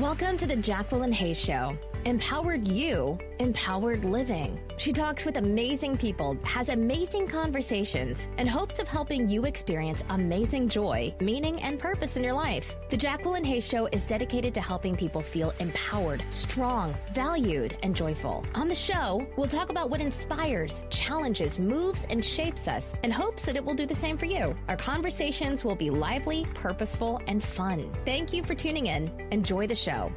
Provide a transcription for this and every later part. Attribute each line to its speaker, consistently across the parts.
Speaker 1: Welcome to the Jacqueline Hayes Show. Empowered you, empowered living. She talks with amazing people, has amazing conversations, and hopes of helping you experience amazing joy, meaning, and purpose in your life. The Jacqueline Hayes Show is dedicated to helping people feel empowered, strong, valued, and joyful. On the show, we'll talk about what inspires, challenges, moves, and shapes us, and hopes that it will do the same for you. Our conversations will be lively, purposeful, and fun. Thank you for tuning in. Enjoy the show.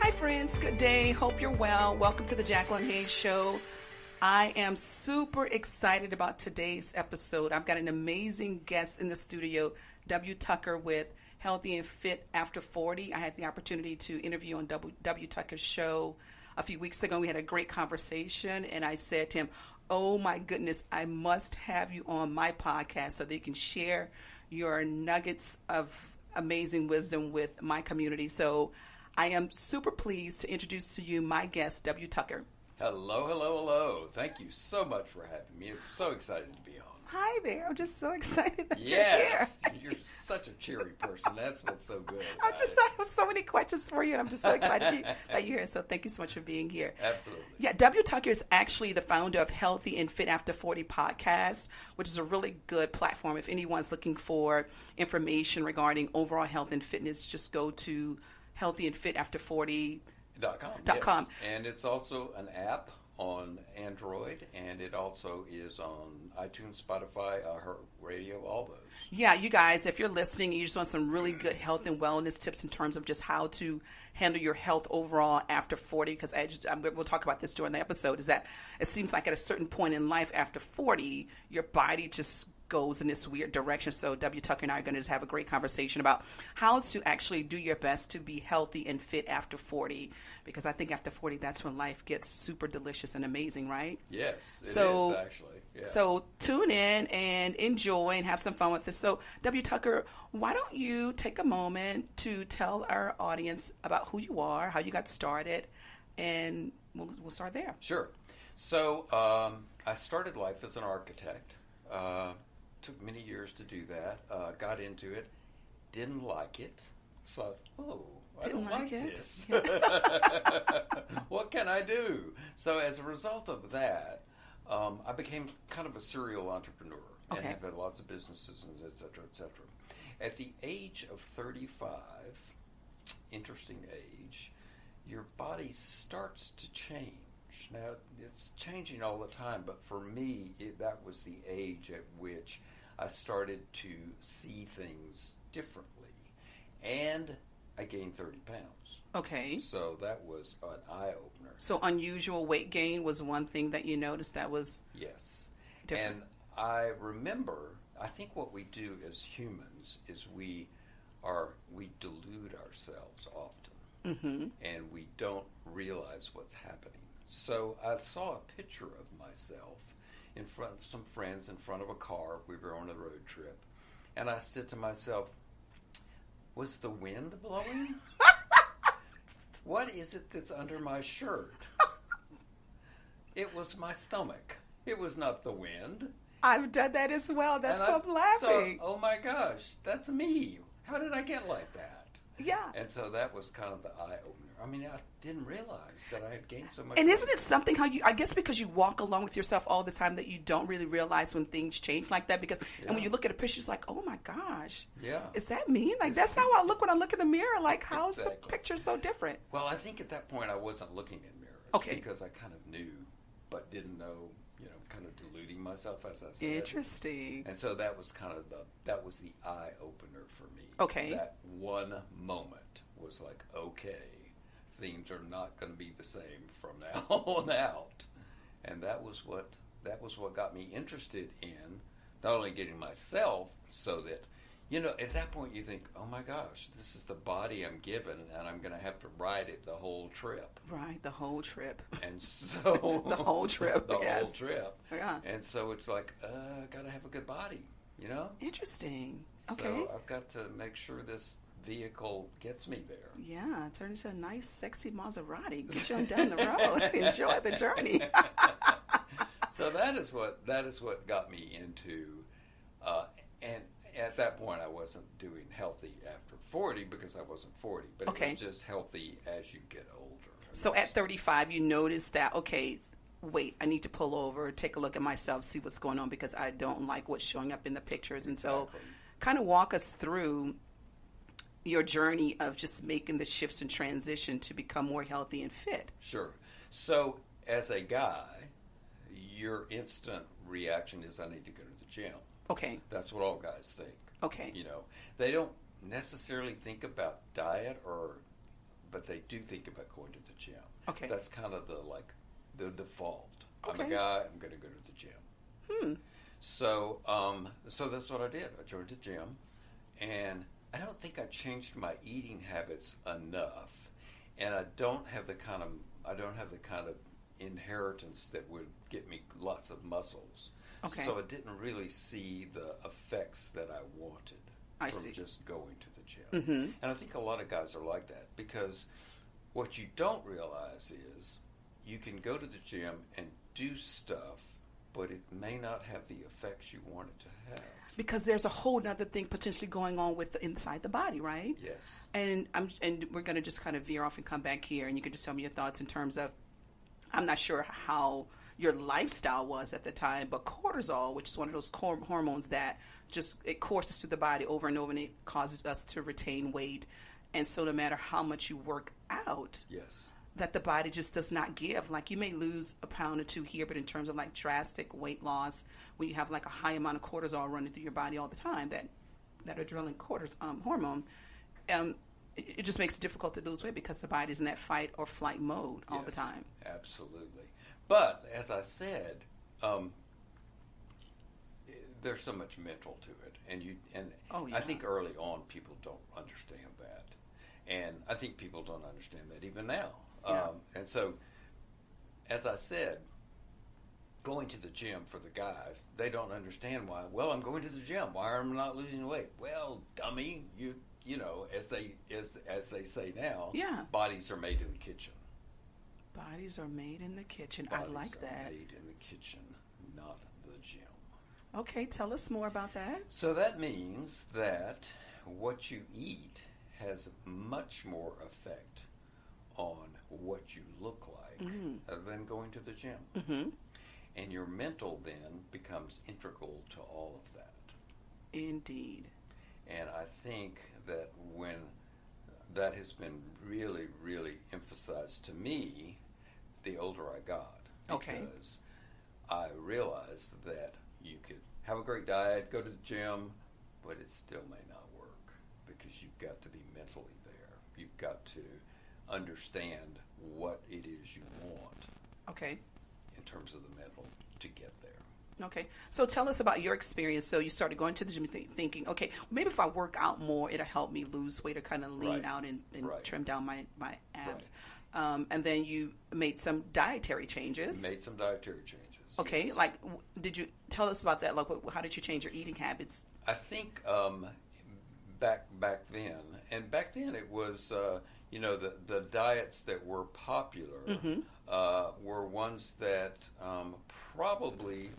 Speaker 2: Hi friends, good day. Hope you're well. Welcome to the Jacqueline Hayes Show. I am super excited about today's episode. I've got an amazing guest in the studio, W. Tucker with Healthy and Fit After 40. I had the opportunity to interview on W. Tucker's show a few weeks ago. We had a great conversation, and I said to him, oh my goodness, I must have you on my podcast so that you can share your nuggets of amazing wisdom with my community. So I am super pleased to introduce to you my guest, W. Tucker.
Speaker 3: Hello, hello, hello. Thank you so much for having me. I'm so excited to be on.
Speaker 2: Hi there. I'm just so excited that
Speaker 3: yes,
Speaker 2: you're here.
Speaker 3: You're such a cheery person. That's what's so good
Speaker 2: I have so many questions for you, and I'm just so excited that you're here. So thank you so much for being here.
Speaker 3: Absolutely.
Speaker 2: Yeah, W. Tucker is actually the founder of Healthy and Fit After 40 podcast, which is a really good platform. If anyone's looking for information regarding overall health and fitness, just go to healthyandfitafter40.com.
Speaker 3: Yes. And it's also an app on Android, and it also is on iTunes, Spotify, Radio, all those.
Speaker 2: Yeah, you guys, if you're listening and you just want some really good health and wellness tips in terms of just how to handle your health overall after 40, because we'll talk about this during the episode, is that it seems like at a certain point in life after 40, your body just goes in this weird direction. So W. Tucker and I are going to just have a great conversation about how to actually do your best to be healthy and fit after 40, because I think after 40, that's when life gets super delicious and amazing, right?
Speaker 3: Yes, it is actually. Yeah.
Speaker 2: So tune in and enjoy and have some fun with this. So W. Tucker, why don't you take a moment to tell our audience about who you are, how you got started, and we'll start there.
Speaker 3: Sure. So I started life as an architect. Took many years to do that. Got into it. Didn't like it. So, I don't like this. What can I do? So as a result of that, I became kind of a serial entrepreneur.
Speaker 2: Okay.
Speaker 3: And have had lots of businesses, and et cetera, et cetera. At the age of 35, interesting age, your body starts to change. Now, it's changing all the time, but for me, that was the age at which I started to see things differently. And I gained 30 pounds.
Speaker 2: Okay.
Speaker 3: So that was an eye-opener.
Speaker 2: So unusual weight gain was one thing that you noticed that was
Speaker 3: Yes.
Speaker 2: different.
Speaker 3: And I remember, I think what we do as humans is we delude ourselves often.
Speaker 2: Mm-hmm.
Speaker 3: And we don't realize what's happening. So I saw a picture of myself in front of some friends in front of a car. We were on a road trip. And I said to myself, was the wind blowing? What is it that's under my shirt? It was my stomach. It was not the wind.
Speaker 2: I've done that as well. That's
Speaker 3: And
Speaker 2: why I'm laughing.
Speaker 3: Thought, oh my gosh, that's me. How did I get like that?
Speaker 2: Yeah.
Speaker 3: And so that was kind of the eye-opener. I mean, I didn't realize that I had gained so much
Speaker 2: And
Speaker 3: weight.
Speaker 2: isn't it something how I guess because you walk along with yourself all the time that you don't really realize when things change like that, because and when you look at a picture, it's like, oh my gosh, is that me? Like, that's how I look when I look in the mirror. Like, how's the picture so different?
Speaker 3: Well, I think at that point I wasn't looking in mirrors.
Speaker 2: Okay.
Speaker 3: Because I kind of knew, but didn't know, kind of deluding myself, as I said.
Speaker 2: Interesting.
Speaker 3: And so that was kind of the eye-opener for me.
Speaker 2: Okay.
Speaker 3: That one moment was like, okay, things are not going to be the same from now on out. And that was what got me interested in not only getting myself so that, at that point you think, oh my gosh, this is the body I'm given and I'm going to have to ride it the whole trip.
Speaker 2: Right, the whole trip.
Speaker 3: And so...
Speaker 2: the whole trip,
Speaker 3: the
Speaker 2: yes.
Speaker 3: whole trip.
Speaker 2: Yeah.
Speaker 3: And so it's like, got to have a good body,
Speaker 2: Interesting. Okay.
Speaker 3: So I've got to make sure this vehicle gets me there.
Speaker 2: Yeah, turn into a nice, sexy Maserati. Get you on down the road. Enjoy the journey.
Speaker 3: So that is what got me into, and at that point, I wasn't doing healthy after 40 because I wasn't 40, but it was just healthy as you get older.
Speaker 2: So at 35, you noticed that, okay, wait, I need to pull over, take a look at myself, see what's going on because I don't like what's showing up in the pictures. And so kind of walk us through your journey of just making the shifts and transition to become more healthy and fit.
Speaker 3: Sure. So as a guy, your instant reaction is I need to go to the gym.
Speaker 2: Okay.
Speaker 3: That's what all guys think.
Speaker 2: Okay.
Speaker 3: You know, they don't necessarily think about diet but they do think about going to the gym.
Speaker 2: Okay.
Speaker 3: That's kind of the default.
Speaker 2: Okay.
Speaker 3: I'm a guy, I'm going to go to the gym. So that's what I did. I joined the gym, and I don't think I changed my eating habits enough, and I don't have the kind of inheritance that would get me lots of muscles.
Speaker 2: Okay.
Speaker 3: So I didn't really see the effects that I wanted from just going to the gym.
Speaker 2: Mm-hmm.
Speaker 3: And I think a lot of guys are like that because what you don't realize is you can go to the gym and do stuff, but it may not have the effects you want it to have.
Speaker 2: Because there's a whole other thing potentially going on with inside the body, right?
Speaker 3: Yes.
Speaker 2: And we're going to just kind of veer off and come back here, and you can just tell me your thoughts in terms of, I'm not sure how your lifestyle was at the time, but cortisol, which is one of those hormones that it courses through the body over and over, and it causes us to retain weight. And so no matter how much you work out,
Speaker 3: yes,
Speaker 2: that the body just does not give. Like you may lose a pound or two here, but in terms of like drastic weight loss, when you have like a high amount of cortisol running through your body all the time, that adrenaline hormone, it just makes it difficult to lose weight because the body's in that fight or flight mode all the time.
Speaker 3: Absolutely. But as I said, there's so much mental to it, and I think early on people don't understand that, and I think people don't understand that even now. And so, as I said, going to the gym for the guys, they don't understand why. Well, I'm going to the gym. Why am I not losing weight? Well, dummy, you know, as they say now, bodies are made in the kitchen.
Speaker 2: Bodies are made in the kitchen.
Speaker 3: Bodies
Speaker 2: I like that.
Speaker 3: Made in the kitchen, not the gym.
Speaker 2: Okay, tell us more about that.
Speaker 3: So that means that what you eat has much more effect on what you look like than going to the gym.
Speaker 2: Mm-hmm.
Speaker 3: And your mental then becomes integral to all of that.
Speaker 2: Indeed.
Speaker 3: And I think that when that has been really, really emphasized to me the older I got. Because I realized that you could have a great diet, go to the gym, but it still may not work because you've got to be mentally there. You've got to understand what it is you want.
Speaker 2: Okay.
Speaker 3: In terms of the mental to get there.
Speaker 2: Okay. So tell us about your experience. So you started going to the gym thinking, okay, maybe if I work out more, it'll help me lose weight or kind of lean out and trim down my abs. Right. And then you made some dietary changes. Okay. Yes. Like, did you tell us about that? Like, how did you change your eating habits?
Speaker 3: I think back then it was, the diets that were popular were ones that probably,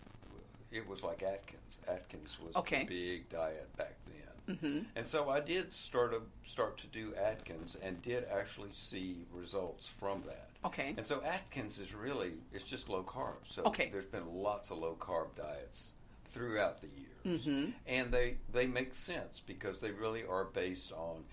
Speaker 3: it was like Atkins. Atkins was the big diet back then. Mm-hmm. And so I did start to do Atkins and did actually see results from that.
Speaker 2: Okay.
Speaker 3: And so Atkins it's just low carb. So there's been lots of low carb diets throughout the years. Mm-hmm. And they make sense because they really are based on,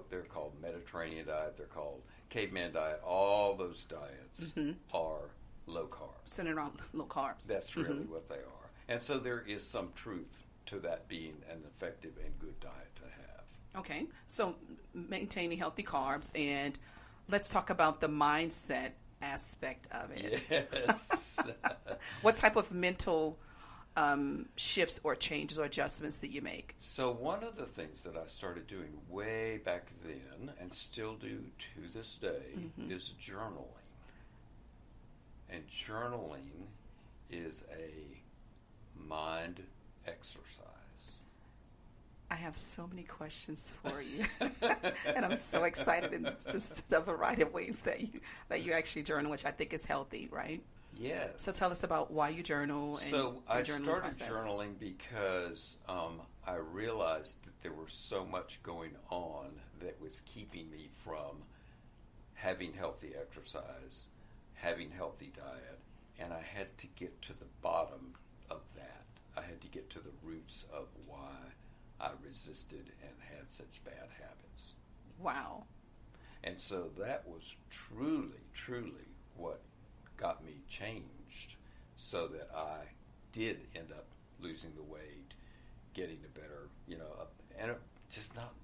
Speaker 3: they're called Mediterranean diet, they're called caveman diet. All those diets are low carb.
Speaker 2: Centered on low carbs.
Speaker 3: That's really what they are. And so there is some truth to that being an effective and good diet to have.
Speaker 2: Okay. So maintaining healthy carbs, and let's talk about the mindset aspect of it.
Speaker 3: Yes.
Speaker 2: What type of mental shifts or changes or adjustments that you make?
Speaker 3: So one of the things that I started doing way back then and still do to this day is journaling. And journaling is a mind exercise.
Speaker 2: I have so many questions for you, and I'm so excited in just a variety of ways that you actually journal, which I think is healthy, right?
Speaker 3: Yes.
Speaker 2: So tell us about why you journal and
Speaker 3: So
Speaker 2: your
Speaker 3: I
Speaker 2: journaling
Speaker 3: started
Speaker 2: process.
Speaker 3: journaling because I realized that there was so much going on that was keeping me from having healthy exercise, having healthy diet, and I had to get to the bottom of that. I had to get to the roots of why I resisted and had such bad habits.
Speaker 2: Wow.
Speaker 3: And so that was truly, truly what got me changed, so that I did end up losing the weight, getting a better,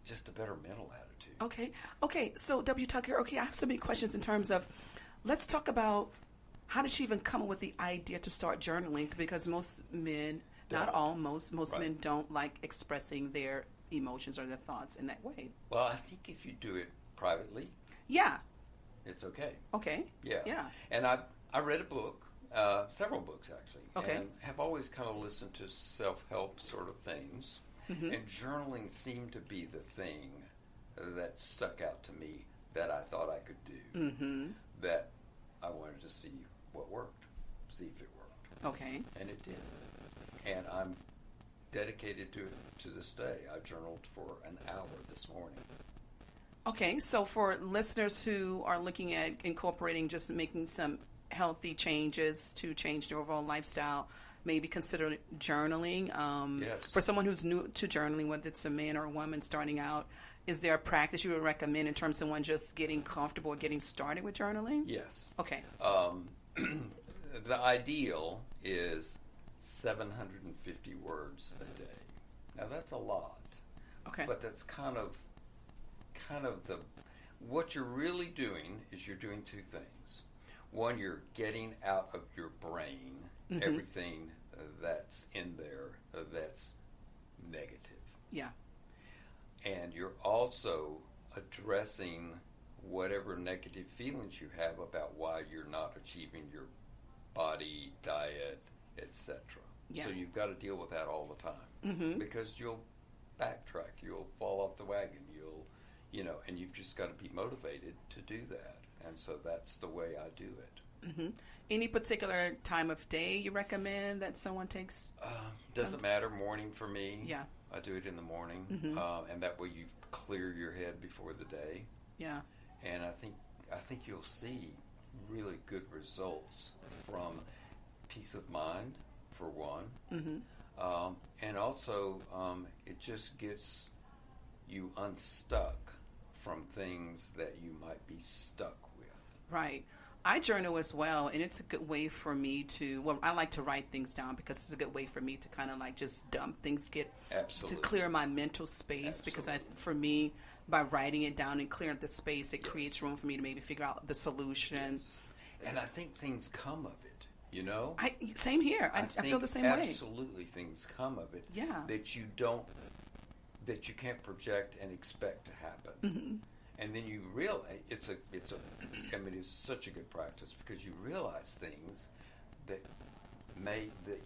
Speaker 3: just a better mental attitude.
Speaker 2: Okay. So W. Tucker, I have so many questions in terms of, let's talk about how did she even come up with the idea to start journaling? Because most men, not all, most
Speaker 3: Right.
Speaker 2: men don't like expressing their emotions or their thoughts in that way.
Speaker 3: Well, I think if you do it privately,
Speaker 2: Yeah.
Speaker 3: it's okay.
Speaker 2: Okay.
Speaker 3: Yeah.
Speaker 2: Yeah.
Speaker 3: And I read a book, several books actually,
Speaker 2: Okay.
Speaker 3: and have always kind of listened to self-help sort of things.
Speaker 2: Mm-hmm.
Speaker 3: And journaling seemed to be the thing that stuck out to me that I thought I could do,
Speaker 2: Mm-hmm.
Speaker 3: that I wanted to see what worked, see if it worked.
Speaker 2: Okay.
Speaker 3: And it did. And I'm dedicated to it to this day. I journaled for an hour this morning.
Speaker 2: Okay, so for listeners who are looking at incorporating, just making some healthy changes to change their overall lifestyle, maybe consider journaling.
Speaker 3: Yes.
Speaker 2: For someone who's new to journaling, whether it's a man or a woman starting out, is there a practice you would recommend in terms of someone just getting comfortable or getting started with journaling?
Speaker 3: Yes.
Speaker 2: Okay.
Speaker 3: The ideal is 750 words a day. Now that's a lot.
Speaker 2: Okay.
Speaker 3: But that's kind of the what you're really doing is you're doing two things. One, you're getting out of your brain
Speaker 2: Mm-hmm.
Speaker 3: everything that's in there that's negative.
Speaker 2: Yeah.
Speaker 3: And you're also addressing whatever negative feelings you have about why you're not achieving your body, diet, etc.
Speaker 2: Yeah.
Speaker 3: So you've got to deal with that all the time.
Speaker 2: Mm-hmm.
Speaker 3: Because you'll backtrack, you'll fall off the wagon, and you've just got to be motivated to do that. And so that's the way I do it.
Speaker 2: Mm-hmm. Any particular time of day you recommend that someone takes?
Speaker 3: Doesn't matter, morning for me.
Speaker 2: Yeah.
Speaker 3: I do it in the morning,
Speaker 2: Mm-hmm.
Speaker 3: and that way you clear your head before the day.
Speaker 2: Yeah.
Speaker 3: And I think you'll see really good results from peace of mind, for one,
Speaker 2: Mm-hmm.
Speaker 3: and also it just gets you unstuck from things that you might be stuck with.
Speaker 2: Right. I journal as well, and it's a good way for me to, I like to write things down because it's a good way for me to kind of like just dump things,
Speaker 3: Absolutely.
Speaker 2: to clear my mental space. Because
Speaker 3: Absolutely.
Speaker 2: for me, by writing it down and clearing up the space, it
Speaker 3: Yes.
Speaker 2: creates room for me to maybe figure out the solution.
Speaker 3: Yes. And I think things come of it,
Speaker 2: Same here. I feel the same way.
Speaker 3: Absolutely, things come of it.
Speaker 2: Yeah.
Speaker 3: That you can't project and expect to happen.
Speaker 2: Mm-hmm.
Speaker 3: And then you realize it's such a good practice because you realize things that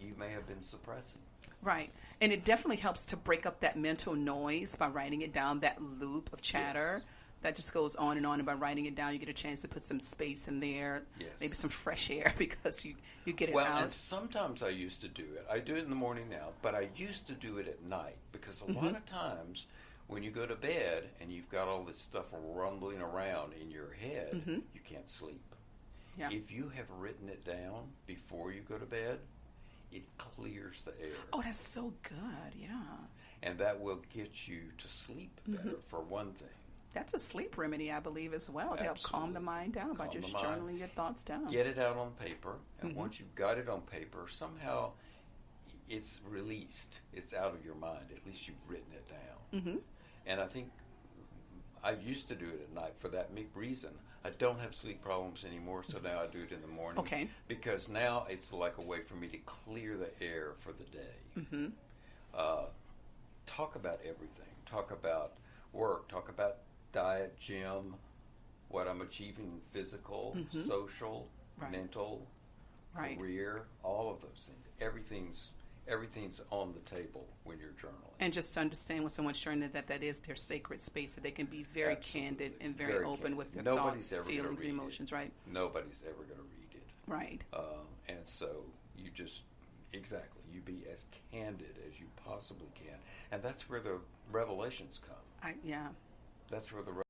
Speaker 3: you may have been suppressing.
Speaker 2: Right. And it definitely helps to break up that mental noise by writing it down, that loop of chatter.
Speaker 3: Yes.
Speaker 2: That just goes on, and by writing it down, you get a chance to put some space in there,
Speaker 3: Yes.
Speaker 2: maybe some fresh air because you get it
Speaker 3: Well,
Speaker 2: out.
Speaker 3: and sometimes I used to do it. I do it in the morning now, but I used to do it at night because a lot of times when you go to bed and you've got all this stuff rumbling around in your head, you can't sleep.
Speaker 2: Yeah.
Speaker 3: If you have written it down before you go to bed, it clears the air.
Speaker 2: Oh, that's so good. Yeah.
Speaker 3: And that will get you to sleep better, for one thing.
Speaker 2: That's a sleep remedy, I believe, as well, to help calm the mind down by
Speaker 3: Calm
Speaker 2: just
Speaker 3: the mind.
Speaker 2: journaling your thoughts down.
Speaker 3: Get it out on paper, and once you've got it on paper, somehow it's released. It's out of your mind. At least you've written it down.
Speaker 2: Mm-hmm.
Speaker 3: And I think I used to do it at night for that reason. I don't have sleep problems anymore, so now I do it in the morning.
Speaker 2: Okay.
Speaker 3: Because now it's like a way for me to clear the air for the day.
Speaker 2: Mm-hmm.
Speaker 3: Talk about everything. Talk about work. Talk about diet, gym, what I'm achieving, physical, social,
Speaker 2: Right.
Speaker 3: mental,
Speaker 2: Right.
Speaker 3: career, all of those things. Everything's on the table when you're journaling.
Speaker 2: And just to understand when someone's journaling that is their sacred space, that they can be very
Speaker 3: Absolutely.
Speaker 2: candid and very open
Speaker 3: candid.
Speaker 2: with their
Speaker 3: Nobody's
Speaker 2: thoughts,
Speaker 3: ever gonna
Speaker 2: feelings, and
Speaker 3: read
Speaker 2: emotions,
Speaker 3: it.
Speaker 2: right?
Speaker 3: Nobody's ever going to read it.
Speaker 2: Right.
Speaker 3: And so you just, exactly, you be as candid as you possibly can. And that's where the revelations come.
Speaker 2: Yeah.
Speaker 3: That's where the